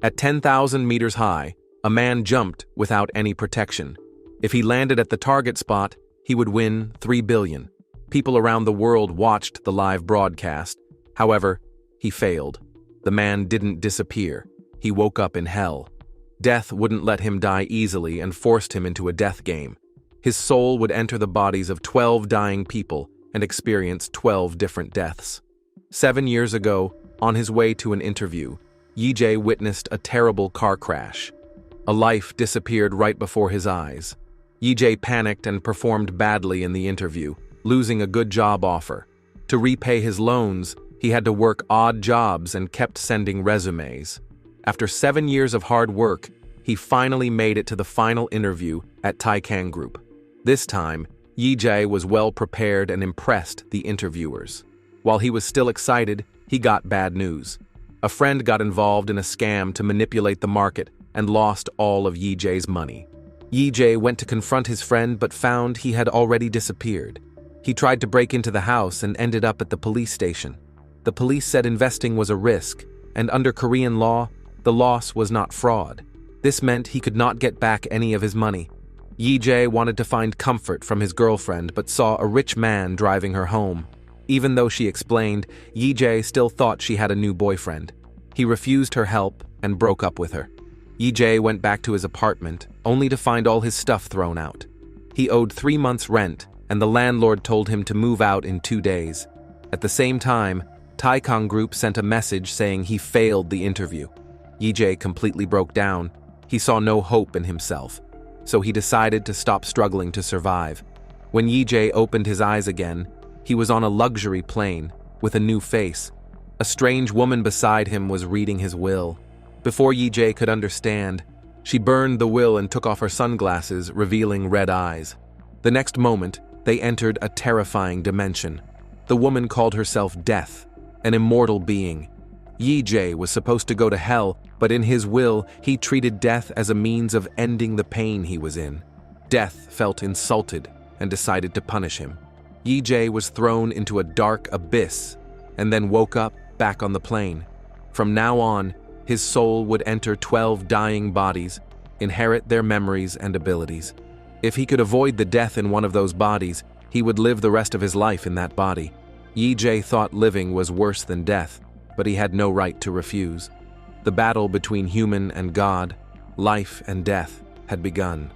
At 10,000 meters high, a man jumped without any protection. If he landed at the target spot, he would win $3 billion. People around the world watched the live broadcast. However, he failed. The man didn't disappear. He woke up in hell. Death wouldn't let him die easily and forced him into a death game. His soul would enter the bodies of 12 dying people and experience 12 different deaths. 7 years ago, on his way to an interview, Yi-jae witnessed a terrible car crash. A life disappeared right before his eyes. Yi-jae panicked and performed badly in the interview, losing a good job offer. To repay his loans, he had to work odd jobs and kept sending resumes. After 7 years of hard work, he finally made it to the final interview at Taikang Group. This time, Yi-jae was well prepared and impressed the interviewers. While he was still excited, he got bad news. A friend got involved in a scam to manipulate the market and lost all of Yi-jae's money. Yi-jae went to confront his friend but found he had already disappeared. He tried to break into the house and ended up at the police station. The police said investing was a risk, and under Korean law, the loss was not fraud. This meant he could not get back any of his money. Yi-jae wanted to find comfort from his girlfriend but saw a rich man driving her home. Even though she explained, Yi-jae still thought she had a new boyfriend. He refused her help and broke up with her. Yi-jae went back to his apartment, only to find all his stuff thrown out. He owed 3 months' rent, and the landlord told him to move out in 2 days. At the same time, Taikang Group sent a message saying he failed the interview. Yi-jae completely broke down. He saw no hope in himself, so he decided to stop struggling to survive. When Yi-jae opened his eyes again, he was on a luxury plane, with a new face. A strange woman beside him was reading his will. Before Yi-jae could understand, she burned the will and took off her sunglasses, revealing red eyes. The next moment, they entered a terrifying dimension. The woman called herself Death, an immortal being. Yi-jae was supposed to go to hell, but in his will, he treated death as a means of ending the pain he was in. Death felt insulted and decided to punish him. Yi-jae was thrown into a dark abyss and then woke up back on the plane. From now on, his soul would enter 12 dying bodies, inherit their memories and abilities. If he could avoid the death in one of those bodies, he would live the rest of his life in that body. Yi-jae thought living was worse than death, but he had no right to refuse. The battle between human and God, life and death, had begun.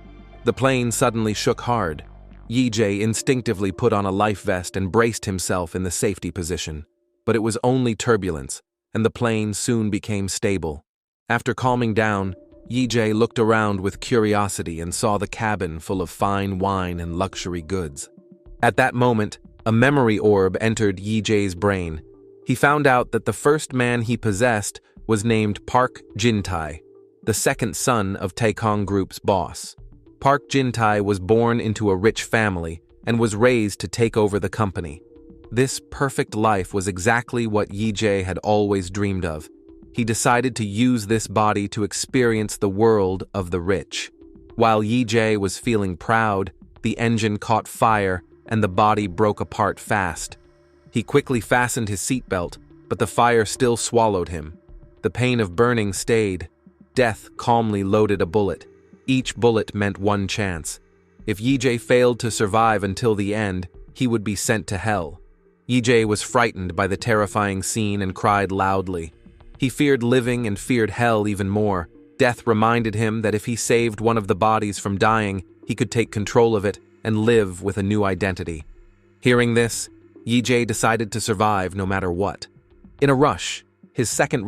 The plane suddenly shook hard. Yi-jae instinctively put on a life vest and braced himself in the safety position. But it was only turbulence, and the plane soon became stable. After calming down, Yi-jae looked around with curiosity and saw the cabin full of fine wine and luxury goods. At that moment, a memory orb entered Yi-jae's brain. He found out that the first man he possessed was named Park Jin-tae, the second son of Taikang Group's boss. Park Jin-tae was born into a rich family and was raised to take over the company. This perfect life was exactly what Yi-jae had always dreamed of. He decided to use this body to experience the world of the rich. While Yi-jae was feeling proud, the engine caught fire and the body broke apart fast. He quickly fastened his seatbelt, but the fire still swallowed him. The pain of burning stayed. Death calmly loaded a bullet. Each bullet meant one chance. If Yi-jae failed to survive until the end, he would be sent to hell. Yi-jae was frightened by the terrifying scene and cried loudly. He feared living and feared hell even more. Death reminded him that if he saved one of the bodies from dying, he could take control of it and live with a new identity. Hearing this, Yi-jae decided to survive no matter what. In a rush, his second